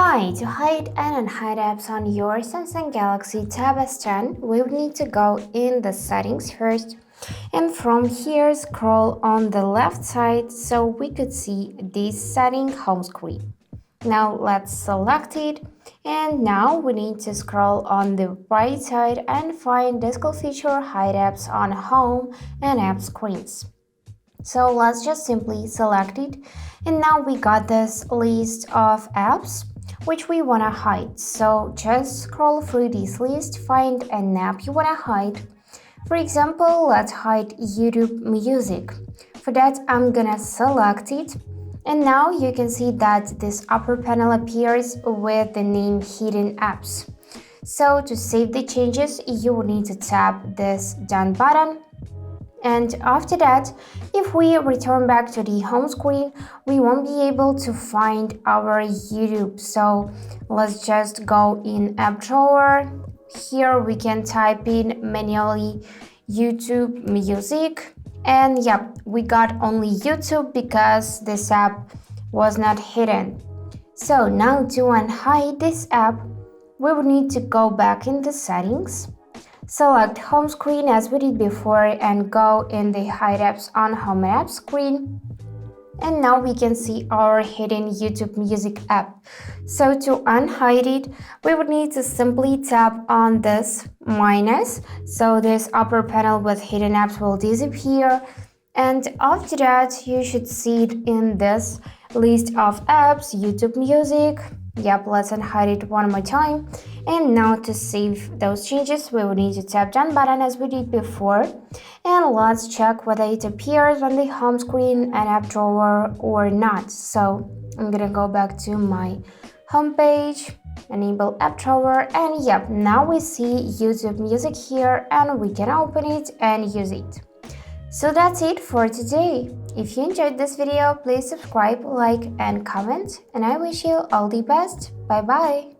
Hi, to hide and unhide apps on your Samsung Galaxy Tab S10, we would need to go in the settings first, and from here scroll on the left side so we could see this setting home screen. Now let's select it, and now we need to scroll on the right side and find Disco Feature Hide Apps on Home and App Screens. So let's just simply select it, and now we got this list of apps which we want to hide. So just scroll through this list, find an app you want to hide. For example, let's hide YouTube Music. For that, I'm gonna select it, and now you can see that this upper panel appears with the name Hidden Apps. So to save the changes, you will need to tap this done button. And after that, if we return back to the home screen, we won't be able to find our YouTube. So let's just go in app drawer. Here we can type in manually YouTube Music. And yep, we got only YouTube because this app was not hidden. So now to unhide this app, we will need to go back in the settings. Select home screen as we did before and go in the hide apps on home and app screen. And now we can see our hidden YouTube Music app. So to unhide it, we would need to simply tap on this minus. So this upper panel with hidden apps will disappear. And after that, you should see it in this list of apps, YouTube Music. Yep, let's unhide it one more time. And now to save those changes, we will need to tap done button as we did before. And let's check whether it appears on the home screen and app drawer or not. So I'm gonna go back to my home page, enable app drawer, and yep, now we see YouTube Music here and we can open it and use it. So that's it for today. If you enjoyed this video, please subscribe, like, and comment, and I wish you all the best. Bye bye!